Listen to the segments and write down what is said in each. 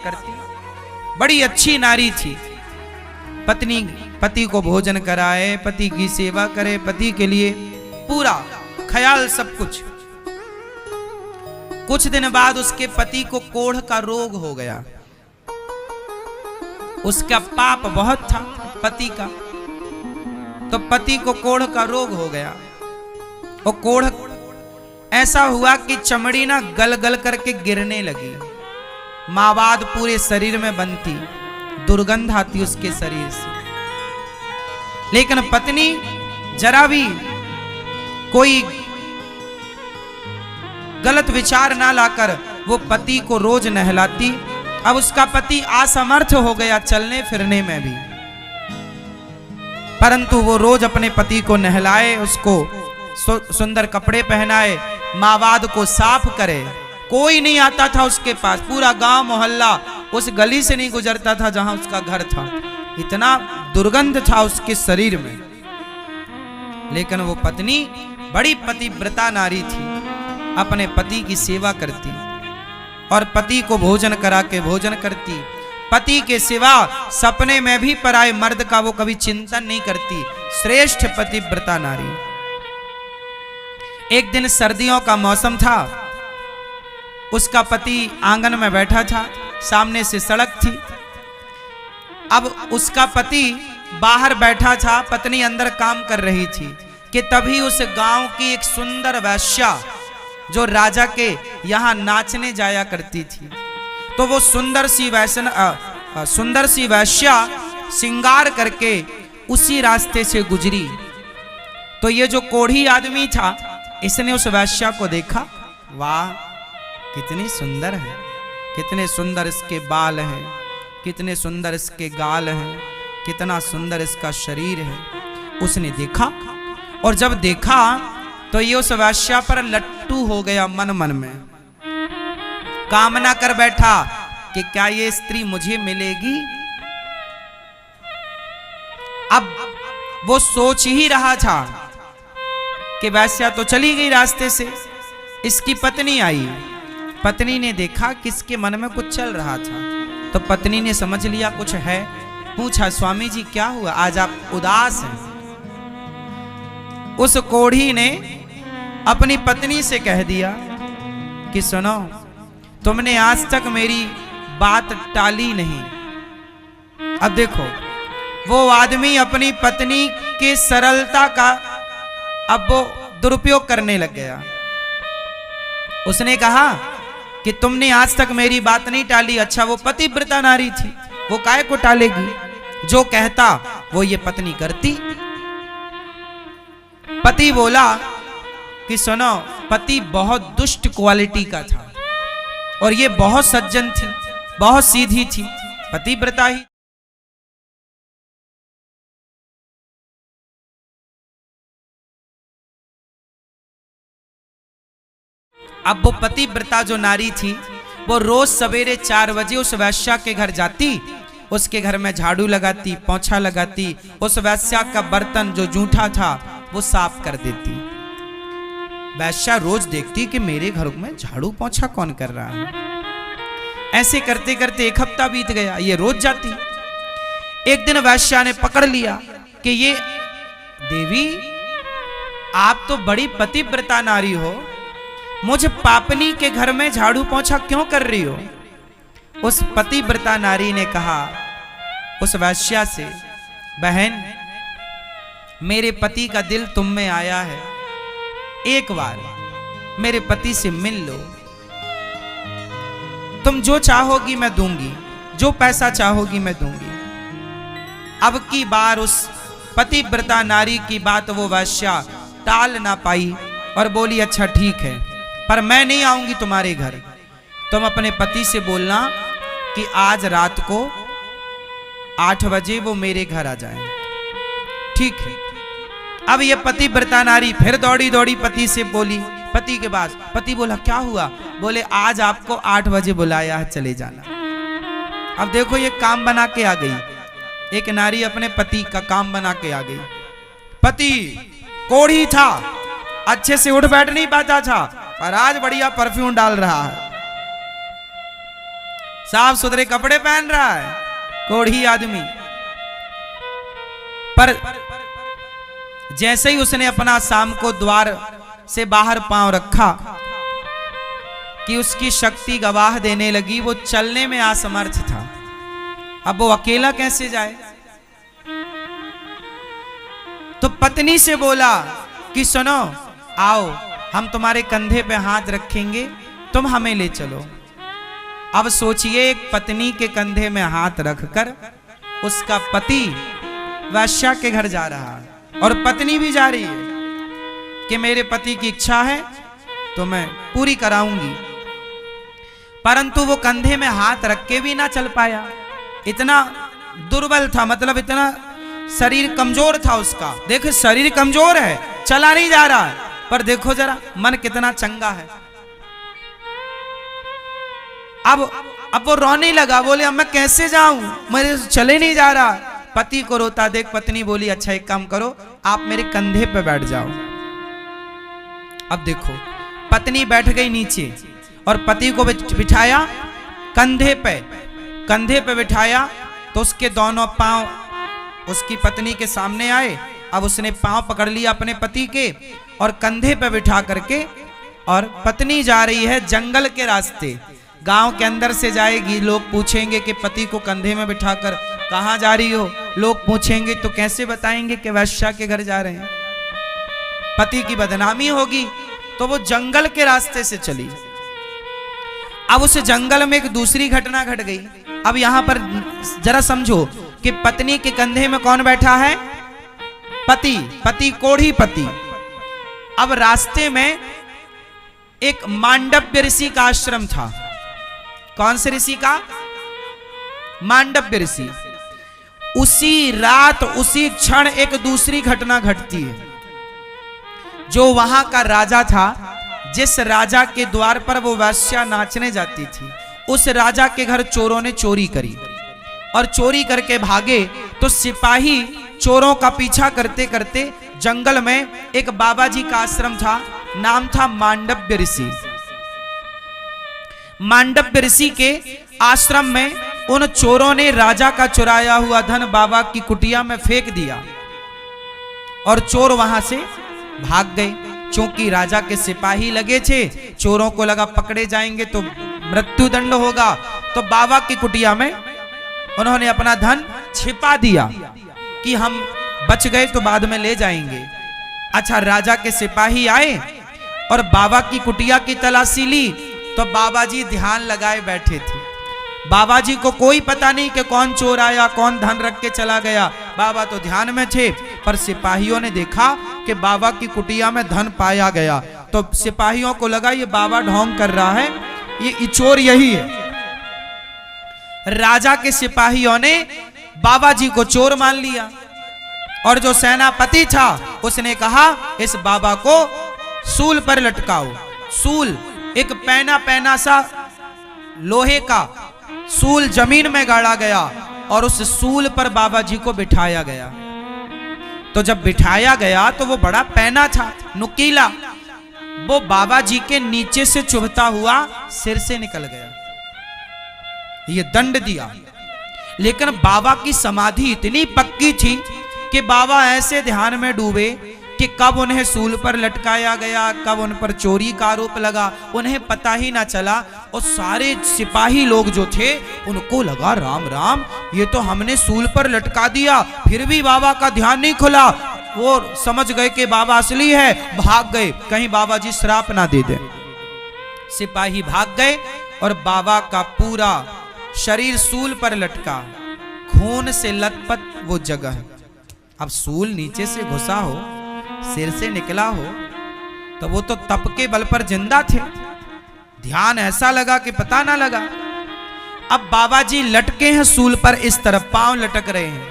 करती, बड़ी अच्छी नारी थी। पत्नी पति को भोजन कराए, पति की सेवा करे, पति के लिए पूरा ख्याल सब कुछ। कुछ दिन बाद उसके पति को कोढ़ का रोग हो गया। उसका पाप बहुत था पति का, तो पति को कोढ़ का रोग हो गया। वो कोढ़ ऐसा हुआ कि चमड़ी ना गल गल करके गिरने लगी, मावाद पूरे शरीर में बनती, दुर्गंध आती उसके शरीर से। लेकिन पत्नी जरा भी कोई गलत विचार ना लाकर वो पति को रोज नहलाती। अब उसका पति असमर्थ हो गया चलने फिरने में भी, परंतु वो रोज अपने पति को नहलाए, उसको सुंदर कपड़े पहनाए, मावाद को साफ करे। कोई नहीं आता था उसके पास, पूरा गांव मोहल्ला उस गली से नहीं गुजरता था जहां उसका घर था, इतना दुर्गंध था उसके शरीर में। लेकिन वो पत्नी बड़ी पतिव्रता नारी थी, अपने पति की सेवा करती और पति को भोजन करा के भोजन करती। पति के सिवा सपने में भी पराये मर्द का वो कभी चिंतन नहीं करती। श्रेष्ठ पतिव्रता नारी। एक दिन सर्दियों का मौसम था, उसका पति आंगन में बैठा था, सामने से सड़क थी। अब उसका पति बाहर बैठा था, पत्नी अंदर काम कर रही थी कि तभी उस गांव की एक सुंदर वेश्या जो राजा के यहाँ नाचने जाया करती थी, तो वो सुंदर सी वेश्या श्रृंगार करके उसी रास्ते से गुजरी। तो ये जो कोढ़ी आदमी था, इसने उस वेश्या को देखा, वाह कितनी सुंदर है, कितने सुंदर इसके बाल हैं, कितने सुंदर इसके गाल हैं, कितना सुंदर इसका शरीर है। उसने देखा, और जब देखा तो ये उस वेश्या पर लट्टू हो गया। मन मन में कामना कर बैठा कि क्या ये स्त्री मुझे मिलेगी। अब वो सोच ही रहा था कि वेश्या तो चली गई रास्ते से, इसकी पत्नी आई। पत्नी ने देखा कि इसके मन में कुछ चल रहा था, तो पत्नी ने समझ लिया कुछ है। पूछा, स्वामी जी क्या हुआ, आज आप उदास हैं। उस कोढ़ी ने अपनी पत्नी से कह दिया कि सुनो, तुमने आज तक मेरी बात टाली नहीं। अब देखो, वो आदमी अपनी पत्नी की सरलता का अब वो दुरुपयोग करने लग गया। उसने कहा कि तुमने आज तक मेरी बात नहीं टाली। अच्छा, वो पतिव्रता नारी थी, वो काहे को टालेगी, जो कहता वो ये पत्नी करती। पति बोला कि सुनो, पति बहुत दुष्ट क्वालिटी का था और ये बहुत सज्जन थी, बहुत सीधी थी, पतिव्रता ही। अब वो पतिव्रता जो नारी थी, वो रोज सवेरे 4 बजे उस वेश्या के घर जाती, उसके घर में झाड़ू लगाती, पोंछा लगाती, उस वेश्या का बर्तन जो जूठा था वो साफ कर देती। वेश्या रोज देखती कि मेरे घर में झाड़ू पोंछा कौन कर रहा है। ऐसे करते करते 1 हफ्ता बीत गया, ये रोज जाती। एक दिन वेश्या ने पकड़ लिया कि ये देवी, आप तो बड़ी पतिव्रता नारी हो, मुझे पापनी के घर में झाड़ू पोंछा क्यों कर रही हो। उस पतिव्रता नारी ने कहा उस वेश्या से, बहन मेरे पति का दिल तुम में आया है, एक बार मेरे पति से मिल लो। तुम जो चाहोगी मैं दूंगी, जो पैसा चाहोगी मैं दूंगी। अब की बार उस पतिव्रता नारी की बात वो वेश्या टाल ना पाई और बोली, अच्छा ठीक है, पर मैं नहीं आऊंगी तुम्हारे घर। तुम अपने पति से बोलना कि आज रात को 8 बजे वो मेरे घर आ जाए। ठीक है। अब ये पतिव्रता नारी फिर दौड़ी दौड़ी पति से बोली, पति के पास। पति बोला, क्या हुआ। बोले, आज आपको 8 बजे बुलाया है, चले जाना। अब देखो, ये काम बना के आ गई। एक नारी अपने पति का काम बना के आ गई। पति कोढ़ी था, अच्छे से उठ बैठ नहीं पाता था, पर आज बढ़िया परफ्यूम डाल रहा है, साफ सुथरे कपड़े पहन रहा है कोढ़ी आदमी, पर जैसे ही उसने अपना शाम को द्वार से बाहर पांव रखा कि उसकी शक्ति गवाह देने लगी, वो चलने में असमर्थ था। अब वो अकेला कैसे जाए? तो पत्नी से बोला कि सुनो, आओ हम तुम्हारे कंधे पे हाथ रखेंगे, तुम हमें ले चलो। अब सोचिए, एक पत्नी के कंधे में हाथ रखकर उसका पति वैश्या के घर जा रहा है और पत्नी भी जा रही है कि मेरे पति की इच्छा है तो मैं पूरी कराऊंगी, परंतु वो कंधे में हाथ रख के भी ना चल पाया। इतना दुर्बल था, मतलब इतना शरीर कमजोर था उसका। देखो शरीर कमजोर है, चला नहीं जा रहा है, पर देखो जरा मन कितना चंगा है। अब वो रोने लगा, बोले अब मैं कैसे जाऊं, मेरे चले नहीं जा रहा। पति को रोता देख पत्नी बोली, अच्छा एक काम करो, आप मेरे कंधे पे बैठ जाओ। अब देखो पत्नी बैठ गई नीचे और पति को बिठाया कंधे पे बिठाया, तो उसके दोनों पांव उसकी पत्नी के सामने आए। अब उसने पांव पकड़ लिया अपने पति के और कंधे पे बिठा करके, और पत्नी जा रही है जंगल के रास्ते, गांव के अंदर से जाएगी। लोग पूछेंगे कि पति को कंधे में बिठाकर कहां जा रही हो, लोग पूछेंगे तो कैसे बताएंगे कि वैश्या के घर जा रहे हैं, पति की बदनामी होगी। तो वो जंगल के रास्ते से चली। अब उस जंगल में एक दूसरी घटना घट गई। अब यहां पर जरा समझो कि पत्नी के कंधे में कौन बैठा है? पति कोढ़ी पति। अब रास्ते में एक मांडव्य ऋषि का आश्रम था। कौन से ऋषि का? मांडव्य ऋषि। उसी रात उसी क्षण एक दूसरी घटना घटती है। जो वहां का राजा था, जिस राजा के द्वार पर वो वैश्या नाचने जाती थी, उस राजा के घर चोरों ने चोरी करी और चोरी करके भागे। तो सिपाही चोरों का पीछा करते करते जंगल में एक बाबा जी का आश्रम था, नाम था मांडव्य ऋषि। मांडव्य ऋषि के आश्रम में उन चोरों ने राजा का चुराया हुआ धन बाबा की कुटिया में फेंक दिया और चोर वहां से भाग गए। क्योंकि राजा के सिपाही लगे थे, चोरों को लगा पकड़े जाएंगे तो मृत्युदंड होगा, तो बाबा की कुटिया में उन्होंने अपना धन छिपा दिया कि हम बच गए तो बाद में ले जाएंगे। अच्छा, राजा के सिपाही आए और बाबा की कुटिया की तलाशी ली, तो बाबा जी ध्यान लगाए बैठे थे। बाबा जी को कोई पता नहीं कि कौन चोर आया, कौन धन रख के चला गया। बाबा तो ध्यान में थे, पर सिपाहियों ने देखा कि बाबा की कुटिया में धन पाया गया, तो सिपाहियों को लगा ये बाबा ढोंग कर रहा है, ये चोर यही है। राजा के सिपाहियों ने बाबा जी को चोर मान लिया और जो सेनापति था उसने कहा इस बाबा को सूल पर लटकाओ। सूल एक पैना सा लोहे का सूल जमीन में गाड़ा गया और उस सूल पर बाबा जी को बिठाया गया। तो जब बिठाया गया तो वो बड़ा पैना था, नुकीला, वो बाबा जी के नीचे से चुभता हुआ सिर से निकल गया। ये दंड दिया, लेकिन बाबा की समाधि इतनी पक्की थी कि बाबा ऐसे ध्यान में डूबे कि कब उन्हें सूल पर लटकाया गया, कब उन पर चोरी का आरोप लगा, उन्हें पता ही ना चला। और सारे सिपाही लोग जो थे उनको लगा राम राम, ये तो हमने सूल पर लटका दिया, फिर भी बाबा का ध्यान नहीं खुला। वो समझ गए कि बाबा असली है, भाग गए, कहीं बाबा जी श्राप ना दे दे। सिपाही भाग गए और बाबा का पूरा शरीर सूल पर लटका, खून से लथपथ वो जगह। अब सूल नीचे से घुसा हो, सिर से निकला हो, तो वो तो तप के बल पर जिंदा थे। ध्यान ऐसा लगा कि पता ना लगा। अब बाबा जी लटके हैं सूल पर, इस तरफ पांव लटक रहे हैं,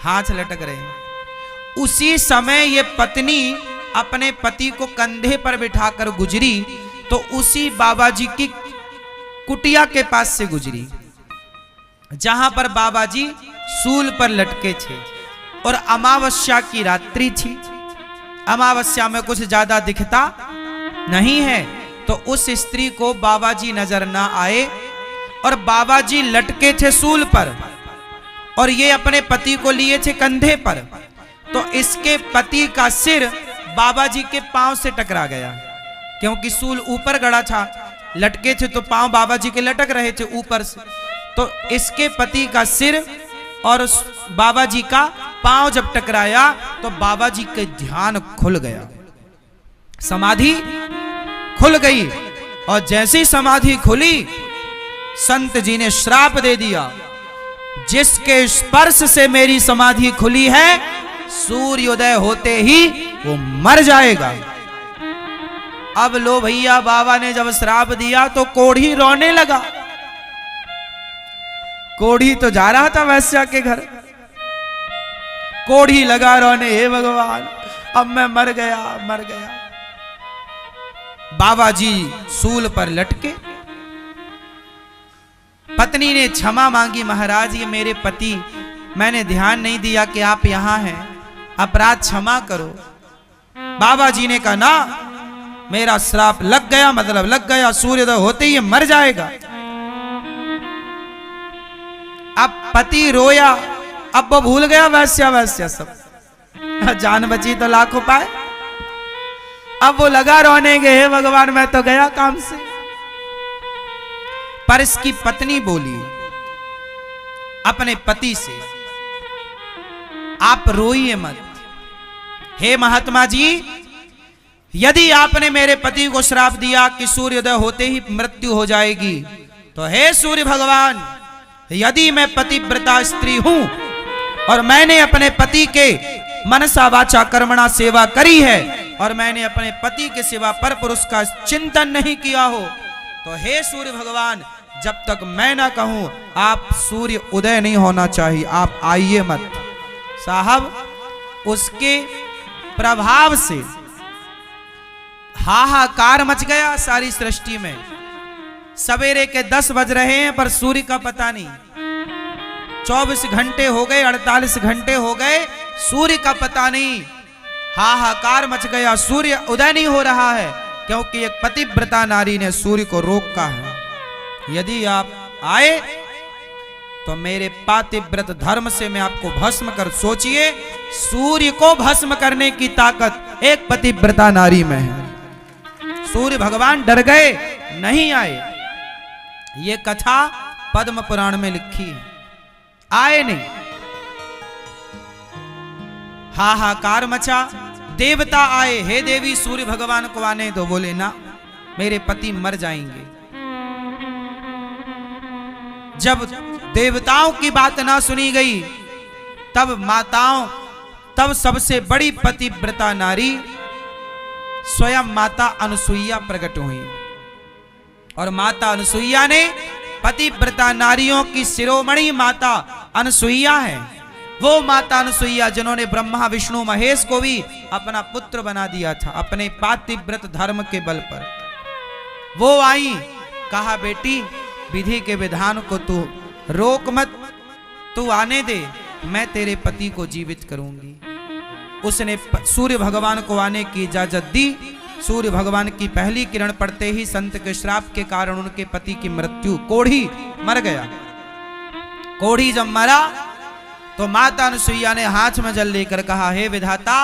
हाथ लटक रहे हैं। उसी समय ये पत्नी अपने पति को कंधे पर बिठाकर गुजरी, तो उसी बाबा जी की कुटिया के पास से गुजरी जहां पर बाबा जी सूल पर लटके थे। और अमावस्या की रात्रि थी, अमावस्या में कुछ ज्यादा दिखता नहीं है, तो उस स्त्री को बाबा जी नजर ना आए और बाबा जी लटके थे सूल पर और ये अपने पति को लिए थे कंधे पर। तो इसके पति का सिर बाबा जी के पांव से टकरा गया, क्योंकि सूल ऊपर गड़ा था, लटके थे तो पांव बाबा जी के लटक रहे थे ऊपर से। तो इसके पति का सिर और बाबा जी का पांव जब टकराया तो बाबा जी के ध्यान खुल गया, समाधि खुल गई। और जैसी समाधि खुली, संत जी ने श्राप दे दिया, जिसके स्पर्श से मेरी समाधि खुली है, सूर्योदय होते ही वो मर जाएगा। अब लो भैया, बाबा ने जब श्राप दिया तो कोढ़ी रोने लगा। कोढ़ी तो जा रहा था वैश्या के घर, कोढ़ी लगा रोने, हे भगवान अब मैं मर गया, मर गया। बाबा जी सूल पर लटके। पत्नी ने क्षमा मांगी, महाराज ये मेरे पति, मैंने ध्यान नहीं दिया कि आप यहां हैं, अपराध क्षमा करो। बाबा जी ने कहा ना, मेरा श्राप लग गया मतलब लग गया, सूर्योदय होते ही मर जाएगा। अब पति रोया, अब वो भूल गया वैश्या वैश्या सब, जान बची तो लाख उपाय। अब वो लगा रोने के, हे भगवान मैं तो गया काम से। पर इसकी पत्नी बोली अपने पति से, आप रोइए मत, हे महात्मा जी, यदि आपने मेरे पति को श्राप दिया कि सूर्योदय होते ही मृत्यु हो जाएगी, तो हे सूर्य भगवान, यदि मैं पतिव्रता स्त्री हूं और मैंने अपने पति के मनसा वाचा कर्मणा सेवा करी है और मैंने अपने पति के सिवा पर पुरुष का चिंतन नहीं किया हो, तो हे सूर्य भगवान, जब तक मैं ना कहूं आप सूर्य उदय नहीं होना चाहिए, आप आइए मत। साहब उसके प्रभाव से हाहाकार मच गया सारी सृष्टि में। सवेरे के 10 बज रहे हैं पर सूर्य का पता नहीं, 24 घंटे हो गए, 48 घंटे हो गए, सूर्य का पता नहीं। हाहाकार मच गया, सूर्य उदय नहीं हो रहा है, क्योंकि एक पतिव्रता नारी ने सूर्य को रोका है। यदि आप आए तो मेरे पातिव्रत धर्म से मैं आपको भस्म कर, सोचिए सूर्य को भस्म करने की ताकत एक पतिव्रता नारी में है। सूर्य भगवान डर गए, नहीं आए। ये कथा पद्म पुराण में लिखी है, आए नहीं। हाहाकार मचा, देवता आए, हे देवी सूर्य भगवान को आने दो। बोले ना, मेरे पति मर जाएंगे। जब देवताओं की बात ना सुनी गई, तब सबसे बड़ी पतिव्रता नारी स्वयं माता अनुसुईया प्रकट हुई। और माता अनुसुईया ने, पतिव्रता नारियों की शिरोमणि माता अनुसुईया है, वो माता अनुसुईया जिन्होंने ब्रह्मा विष्णु महेश को भी अपना पुत्र बना दिया था अपने पातिव्रत धर्म के बल पर। वो आई, कहा बेटी विधि के विधान को तू रोक मत, तू आने दे, मैं तेरे पति को जीवित करूंगी। उसने सूर्य भगवान को आने की इजाजत दी। सूर्य भगवान की पहली किरण पड़ते ही संत के श्राप के कारण उनके पति की मृत्यु, कोढ़ी मर गया। कोढ़ी जब मरा तो माता अनुसुईया ने हाथ में जल लेकर कहा, हे विधाता,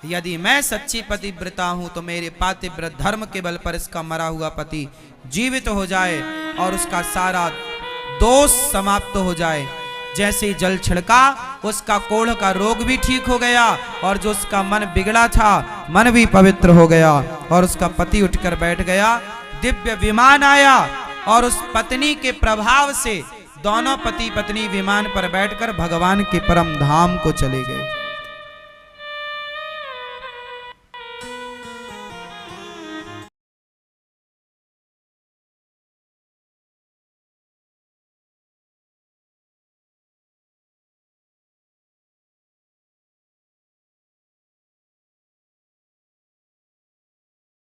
यदि मैं सच्ची पतिव्रता हूं तो मेरे पातिव्रत धर्म के बल पर इसका मरा हुआ पति जीवित हो जाए और उसका सारा दोष समाप्त हो जाए। जैसे ही जल छिड़का, उसका कोढ़ का रोग भी ठीक हो गया और जो उसका मन बिगड़ा था, मन भी पवित्र हो गया और उसका पति उठकर बैठ गया। दिव्य विमान आया और उस पत्नी के प्रभाव से दोनों पति पत्नी विमान पर बैठकर भगवान के परम धाम को चले गए।